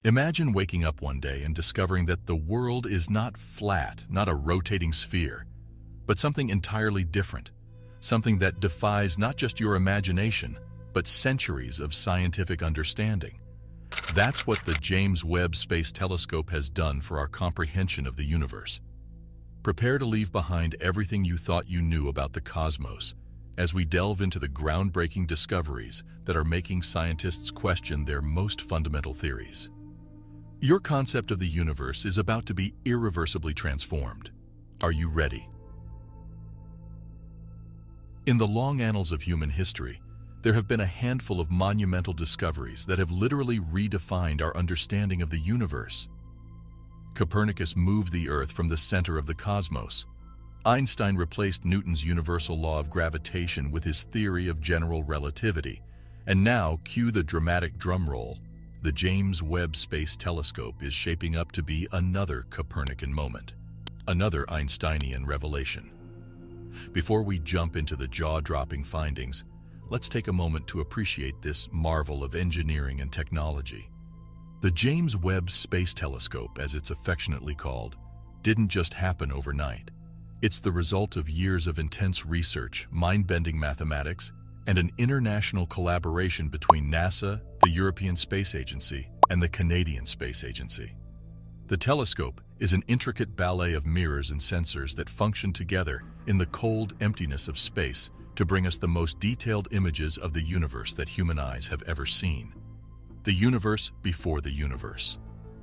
Imagine waking up one day and discovering that the world is not flat, not a rotating sphere, but something entirely different, something that defies not just your imagination, but centuries of scientific understanding. That's what the James Webb Space Telescope has done for our comprehension of the universe. Prepare to leave behind everything you thought you knew about the cosmos as we delve into the groundbreaking discoveries that are making scientists question their most fundamental theories. Your concept of the universe is about to be irreversibly transformed. Are you ready? In the long annals of human history, there have been a handful of monumental discoveries that have literally redefined our understanding of the universe. Copernicus moved the Earth from the center of the cosmos. Einstein replaced Newton's universal law of gravitation with his theory of general relativity. And now, cue the dramatic drum roll. The James Webb Space Telescope is shaping up to be another Copernican moment, another Einsteinian revelation. Before we jump into the jaw-dropping findings, let's take a moment to appreciate this marvel of engineering and technology. The James Webb Space Telescope, as it's affectionately called, didn't just happen overnight. It's the result of years of intense research, mind-bending mathematics, and an international collaboration between NASA, the European Space Agency, and the Canadian Space Agency. The telescope is an intricate ballet of mirrors and sensors that function together in the cold emptiness of space to bring us the most detailed images of the universe that human eyes have ever seen. The universe before the universe,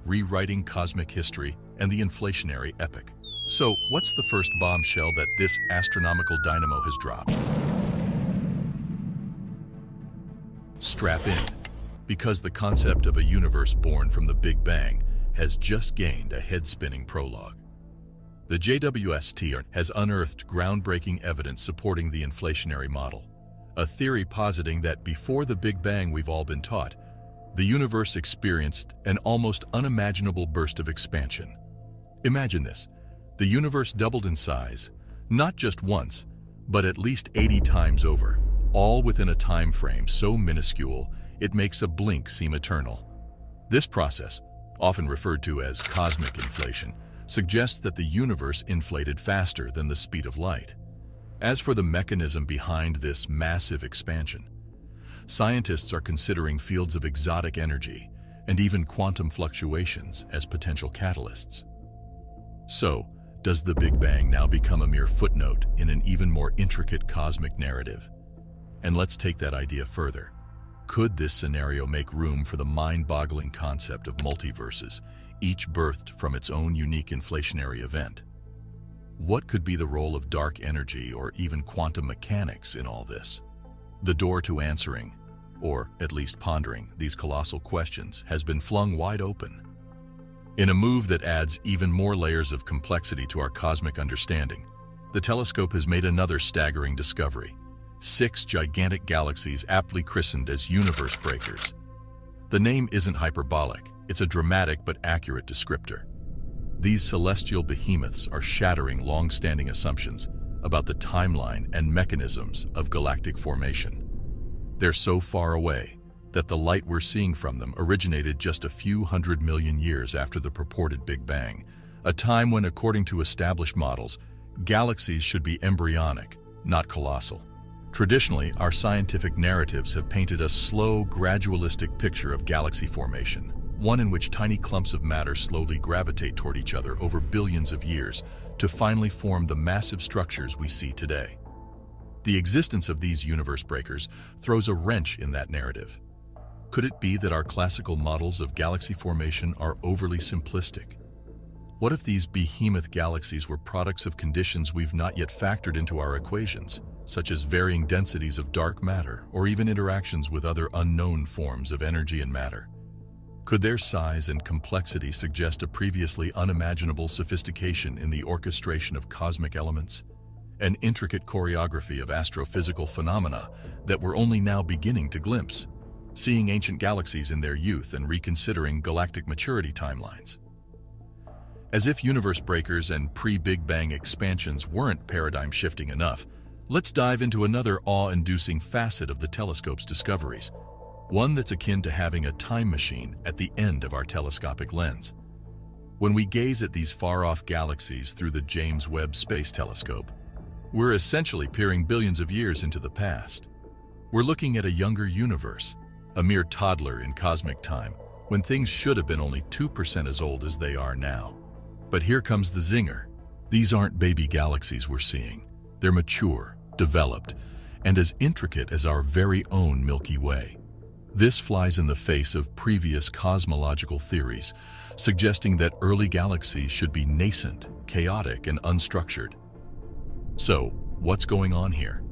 rewriting cosmic history and the inflationary epoch. So, what's the first bombshell that this astronomical dynamo has dropped? Strap in, because the concept of a universe born from the Big Bang has just gained a head-spinning prologue. The JWST has unearthed groundbreaking evidence supporting the inflationary model, a theory positing that before the Big Bang we've all been taught, the universe experienced an almost unimaginable burst of expansion. Imagine this. The universe doubled in size, not just once, but at least 80 times over, all within a time frame so minuscule it makes a blink seem eternal. This process, often referred to as cosmic inflation, suggests that the universe inflated faster than the speed of light. As for the mechanism behind this massive expansion, scientists are considering fields of exotic energy and even quantum fluctuations as potential catalysts. So, does the Big Bang now become a mere footnote in an even more intricate cosmic narrative? And let's take that idea further. Could this scenario make room for the mind-boggling concept of multiverses, each birthed from its own unique inflationary event? What could be the role of dark energy or even quantum mechanics in all this? The door to answering, or at least pondering, these colossal questions has been flung wide open. In a move that adds even more layers of complexity to our cosmic understanding, the telescope has made another staggering discovery: 6 gigantic galaxies aptly christened as universe breakers. The name isn't hyperbolic, it's a dramatic but accurate descriptor. These celestial behemoths are shattering long-standing assumptions about the timeline and mechanisms of galactic formation. They're so far away that the light we're seeing from them originated just a few 100 million years after the purported Big Bang, a time when, according to established models, galaxies should be embryonic, not colossal. Traditionally, our scientific narratives have painted a slow, gradualistic picture of galaxy formation, one in which tiny clumps of matter slowly gravitate toward each other over billions of years to finally form the massive structures we see today. The existence of these universe breakers throws a wrench in that narrative. Could it be that our classical models of galaxy formation are overly simplistic? What if these behemoth galaxies were products of conditions we've not yet factored into our equations, such as varying densities of dark matter or even interactions with other unknown forms of energy and matter? Could their size and complexity suggest a previously unimaginable sophistication in the orchestration of cosmic elements? An intricate choreography of astrophysical phenomena that we're only now beginning to glimpse, seeing ancient galaxies in their youth and reconsidering galactic maturity timelines. As if universe breakers and pre-Big Bang expansions weren't paradigm-shifting enough, let's dive into another awe-inducing facet of the telescope's discoveries: one that's akin to having a time machine at the end of our telescopic lens. When we gaze at these far-off galaxies through the James Webb Space Telescope, we're essentially peering billions of years into the past. We're looking at a younger universe, a mere toddler in cosmic time, when things should have been only 2% as old as they are now. But here comes the zinger. These aren't baby galaxies we're seeing. They're mature, developed, and as intricate as our very own Milky Way. This flies in the face of previous cosmological theories, suggesting that early galaxies should be nascent, chaotic, and unstructured. So, what's going on here?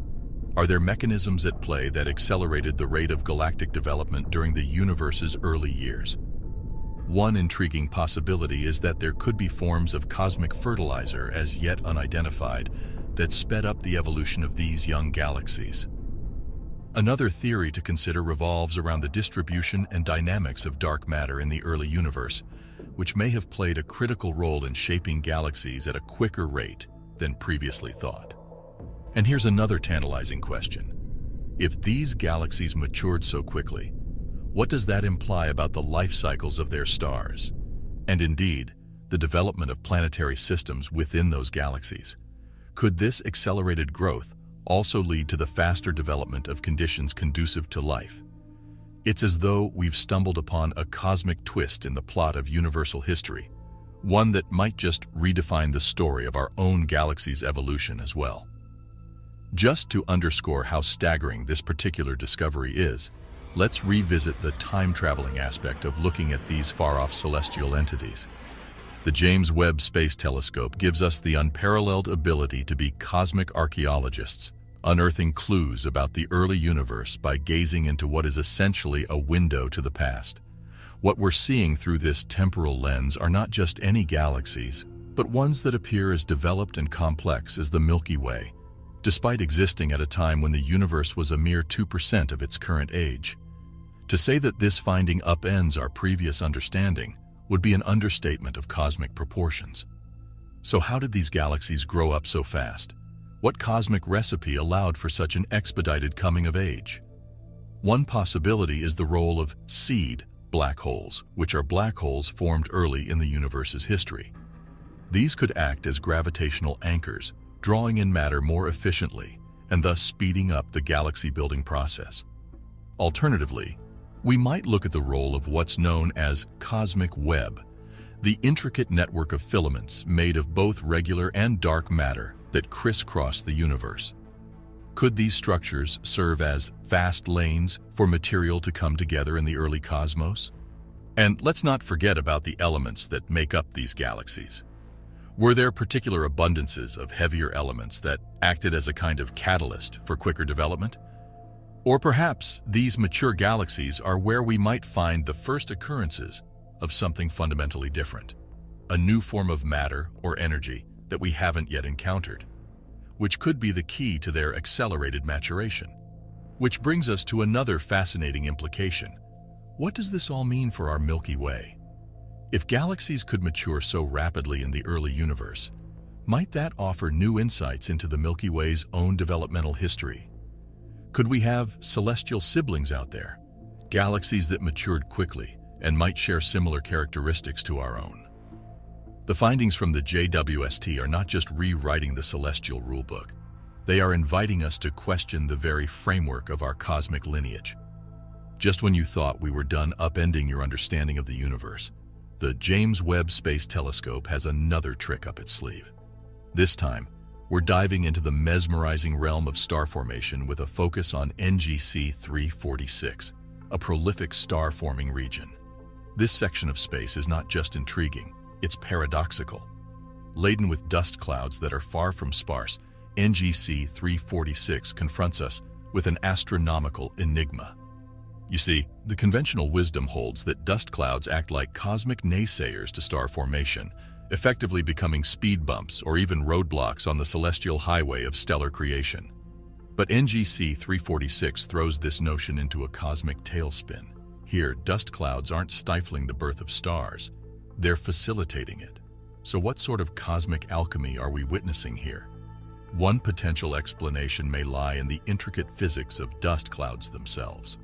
Are there mechanisms at play that accelerated the rate of galactic development during the universe's early years? One intriguing possibility is that there could be forms of cosmic fertilizer as yet unidentified that sped up the evolution of these young galaxies. Another theory to consider revolves around the distribution and dynamics of dark matter in the early universe, which may have played a critical role in shaping galaxies at a quicker rate than previously thought. And here's another tantalizing question. If these galaxies matured so quickly, what does that imply about the life cycles of their stars? And indeed, the development of planetary systems within those galaxies. Could this accelerated growth also lead to the faster development of conditions conducive to life? It's as though we've stumbled upon a cosmic twist in the plot of universal history, one that might just redefine the story of our own galaxy's evolution as well. Just to underscore how staggering this particular discovery is, let's revisit the time-traveling aspect of looking at these far-off celestial entities. The James Webb Space Telescope gives us the unparalleled ability to be cosmic archaeologists, unearthing clues about the early universe by gazing into what is essentially a window to the past. What we're seeing through this temporal lens are not just any galaxies, but ones that appear as developed and complex as the Milky Way, despite existing at a time when the universe was a mere 2% of its current age. To say that this finding upends our previous understanding would be an understatement of cosmic proportions. So how did these galaxies grow up so fast? What cosmic recipe allowed for such an expedited coming of age? One possibility is the role of seed black holes, which are black holes formed early in the universe's history. These could act as gravitational anchors, drawing in matter more efficiently and thus speeding up the galaxy-building process. Alternatively, we might look at the role of what's known as cosmic web, the intricate network of filaments made of both regular and dark matter that crisscross the universe. Could these structures serve as fast lanes for material to come together in the early cosmos? And let's not forget about the elements that make up these galaxies. Were there particular abundances of heavier elements that acted as a kind of catalyst for quicker development? Or perhaps these mature galaxies are where we might find the first occurrences of something fundamentally different, a new form of matter or energy that we haven't yet encountered, which could be the key to their accelerated maturation. Which brings us to another fascinating implication. What does this all mean for our Milky Way? If galaxies could mature so rapidly in the early universe, might that offer new insights into the Milky Way's own developmental history? Could we have celestial siblings out there, galaxies that matured quickly and might share similar characteristics to our own? The findings from the JWST are not just rewriting the celestial rulebook. They are inviting us to question the very framework of our cosmic lineage. Just when you thought we were done upending your understanding of the universe, the James Webb Space Telescope has another trick up its sleeve. This time, we're diving into the mesmerizing realm of star formation with a focus on NGC 346, a prolific star-forming region. This section of space is not just intriguing, it's paradoxical. Laden with dust clouds that are far from sparse, NGC 346 confronts us with an astronomical enigma. You see, the conventional wisdom holds that dust clouds act like cosmic naysayers to star formation, effectively becoming speed bumps or even roadblocks on the celestial highway of stellar creation. But NGC 346 throws this notion into a cosmic tailspin. Here, dust clouds aren't stifling the birth of stars, they're facilitating it. So what sort of cosmic alchemy are we witnessing here? One potential explanation may lie in the intricate physics of dust clouds themselves.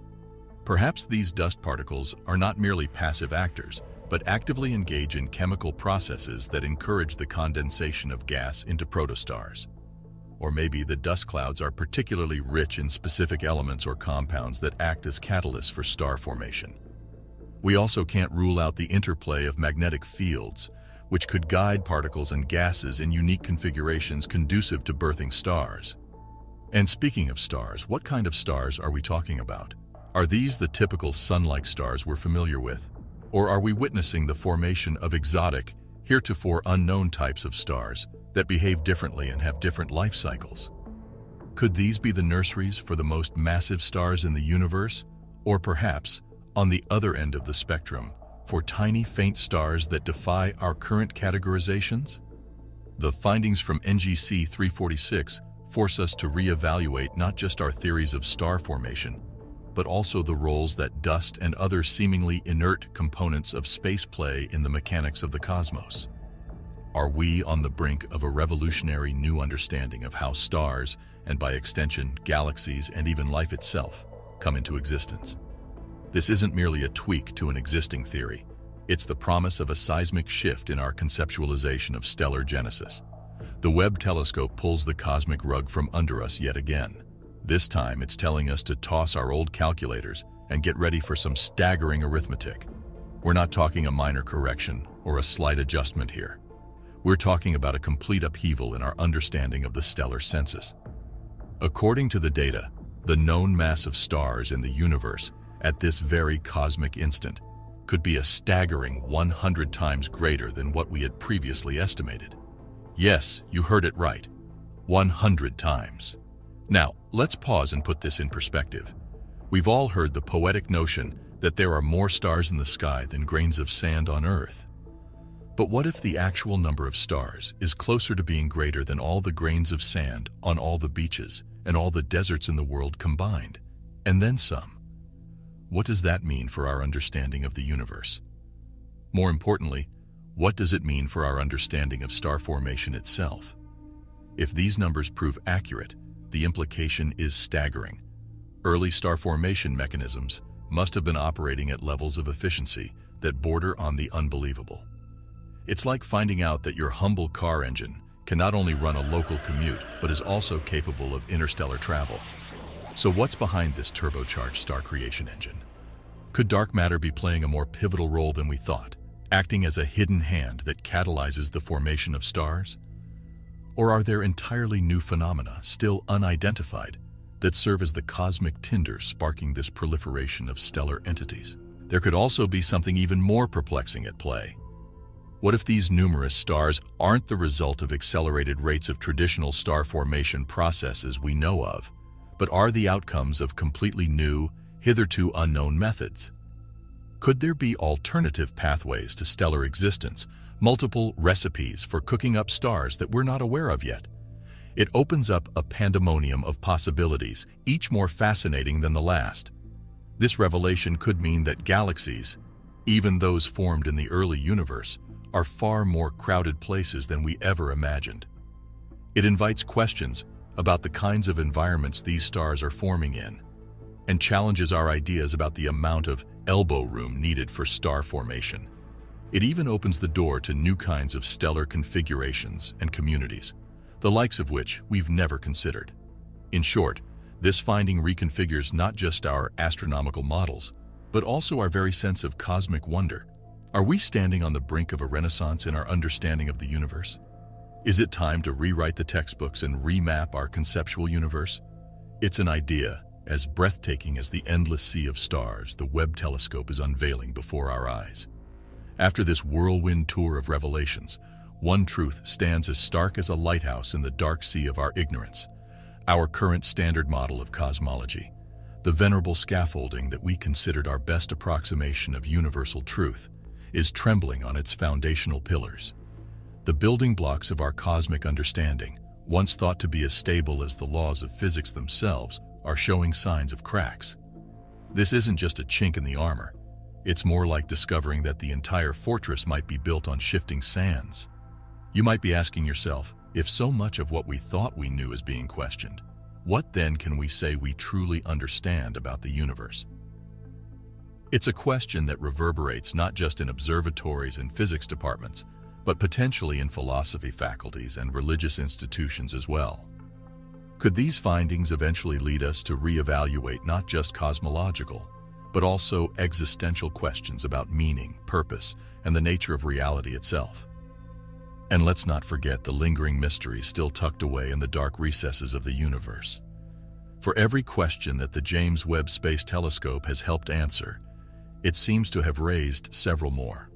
Perhaps these dust particles are not merely passive actors, but actively engage in chemical processes that encourage the condensation of gas into protostars. Or maybe the dust clouds are particularly rich in specific elements or compounds that act as catalysts for star formation. We also can't rule out the interplay of magnetic fields, which could guide particles and gases in unique configurations conducive to birthing stars. And speaking of stars, what kind of stars are we talking about? Are these the typical sun-like stars we're familiar with? Or are we witnessing the formation of exotic, heretofore unknown types of stars that behave differently and have different life cycles? Could these be the nurseries for the most massive stars in the universe? Or perhaps, on the other end of the spectrum, for tiny faint stars that defy our current categorizations? The findings from NGC 346 force us to reevaluate not just our theories of star formation, but also the roles that dust and other seemingly inert components of space play in the mechanics of the cosmos. Are we on the brink of a revolutionary new understanding of how stars, and by extension, galaxies and even life itself, come into existence? This isn't merely a tweak to an existing theory. It's the promise of a seismic shift in our conceptualization of stellar genesis. The Webb telescope pulls the cosmic rug from under us yet again. This time, it's telling us to toss our old calculators and get ready for some staggering arithmetic. We're not talking a minor correction or a slight adjustment here. We're talking about a complete upheaval in our understanding of the stellar census. According to the data, the known mass of stars in the universe at this very cosmic instant could be a staggering 100 times greater than what we had previously estimated. Yes, you heard it right. 100 times. Now, let's pause and put this in perspective. We've all heard the poetic notion that there are more stars in the sky than grains of sand on Earth. But what if the actual number of stars is closer to being greater than all the grains of sand on all the beaches and all the deserts in the world combined, and then some? What does that mean for our understanding of the universe? More importantly, what does it mean for our understanding of star formation itself? If these numbers prove accurate, the implication is staggering. Early star formation mechanisms must have been operating at levels of efficiency that border on the unbelievable. It's like finding out that your humble car engine can not only run a local commute, but is also capable of interstellar travel. So what's behind this turbocharged star creation engine? Could dark matter be playing a more pivotal role than we thought, acting as a hidden hand that catalyzes the formation of stars? Or are there entirely new phenomena, still unidentified, that serve as the cosmic tinder sparking this proliferation of stellar entities? There could also be something even more perplexing at play. What if these numerous stars aren't the result of accelerated rates of traditional star formation processes we know of, but are the outcomes of completely new, hitherto unknown methods? Could there be alternative pathways to stellar existence, multiple recipes for cooking up stars that we're not aware of yet? It opens up a pandemonium of possibilities, each more fascinating than the last. This revelation could mean that galaxies, even those formed in the early universe, are far more crowded places than we ever imagined. It invites questions about the kinds of environments these stars are forming in, and challenges our ideas about the amount of elbow room needed for star formation. It even opens the door to new kinds of stellar configurations and communities, the likes of which we've never considered. In short, this finding reconfigures not just our astronomical models, but also our very sense of cosmic wonder. Are we standing on the brink of a renaissance in our understanding of the universe? Is it time to rewrite the textbooks and remap our conceptual universe? It's an idea as breathtaking as the endless sea of stars the Webb telescope is unveiling before our eyes. After this whirlwind tour of revelations, one truth stands as stark as a lighthouse in the dark sea of our ignorance: our current standard model of cosmology, the venerable scaffolding that we considered our best approximation of universal truth, is trembling on its foundational pillars. The building blocks of our cosmic understanding, once thought to be as stable as the laws of physics themselves, are showing signs of cracks. This isn't just a chink in the armor. It's more like discovering that the entire fortress might be built on shifting sands. You might be asking yourself, if so much of what we thought we knew is being questioned, what then can we say we truly understand about the universe? It's a question that reverberates not just in observatories and physics departments, but potentially in philosophy faculties and religious institutions as well. Could these findings eventually lead us to reevaluate not just cosmological, but also existential questions about meaning, purpose, and the nature of reality itself? And let's not forget the lingering mysteries still tucked away in the dark recesses of the universe. For every question that the James Webb Space Telescope has helped answer, it seems to have raised several more.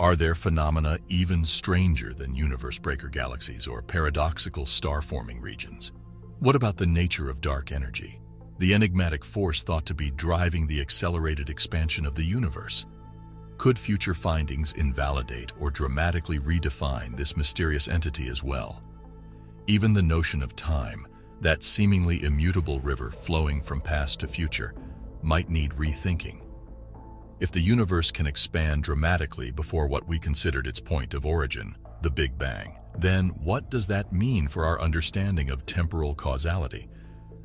Are there phenomena even stranger than universe-breaker galaxies or paradoxical star-forming regions? What about the nature of dark energy, the enigmatic force thought to be driving the accelerated expansion of the universe? Could future findings invalidate or dramatically redefine this mysterious entity as well? Even the notion of time, that seemingly immutable river flowing from past to future, might need rethinking. If the universe can expand dramatically before what we considered its point of origin, the Big Bang, then what does that mean for our understanding of temporal causality?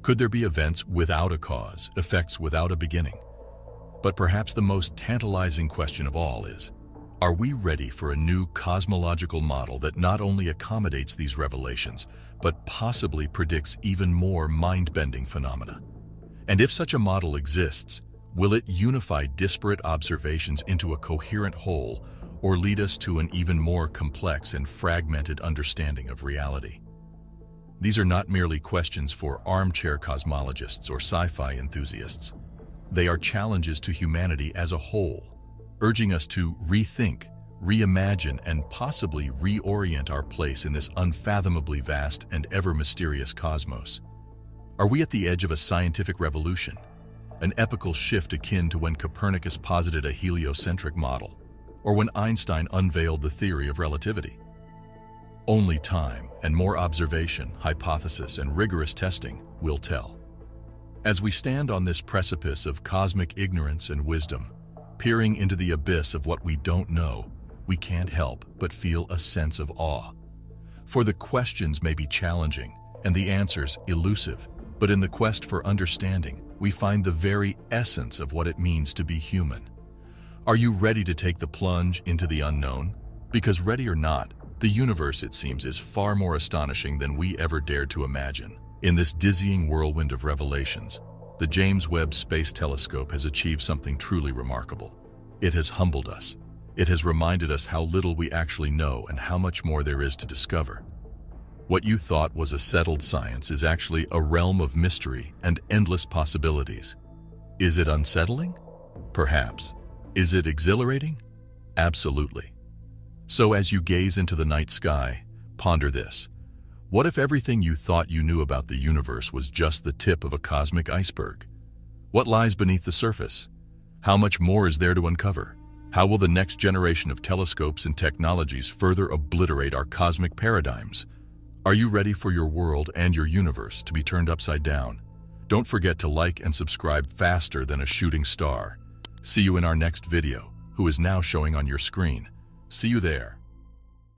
Could there be events without a cause, effects without a beginning? But perhaps the most tantalizing question of all is, are we ready for a new cosmological model that not only accommodates these revelations, but possibly predicts even more mind-bending phenomena? And if such a model exists, will it unify disparate observations into a coherent whole, or lead us to an even more complex and fragmented understanding of reality? These are not merely questions for armchair cosmologists or sci-fi enthusiasts. They are challenges to humanity as a whole, urging us to rethink, reimagine, and possibly reorient our place in this unfathomably vast and ever-mysterious cosmos. Are we at the edge of a scientific revolution? An epical shift akin to when Copernicus posited a heliocentric model, or when Einstein unveiled the theory of relativity? Only time and more observation, hypothesis, and rigorous testing will tell. As we stand on this precipice of cosmic ignorance and wisdom, peering into the abyss of what we don't know, we can't help but feel a sense of awe. For the questions may be challenging and the answers elusive, but in the quest for understanding, we find the very essence of what it means to be human. Are you ready to take the plunge into the unknown? Because ready or not, the universe, it seems, is far more astonishing than we ever dared to imagine. In this dizzying whirlwind of revelations, the James Webb Space Telescope has achieved something truly remarkable. It has humbled us. It has reminded us how little we actually know and how much more there is to discover. What you thought was a settled science is actually a realm of mystery and endless possibilities. Is it unsettling? Perhaps. Is it exhilarating? Absolutely. So as you gaze into the night sky, ponder this. What if everything you thought you knew about the universe was just the tip of a cosmic iceberg? What lies beneath the surface? How much more is there to uncover? How will the next generation of telescopes and technologies further obliterate our cosmic paradigms? Are you ready for your world and your universe to be turned upside down? Don't forget to like and subscribe faster than a shooting star. See you in our next video, who is now showing on your screen. See you there.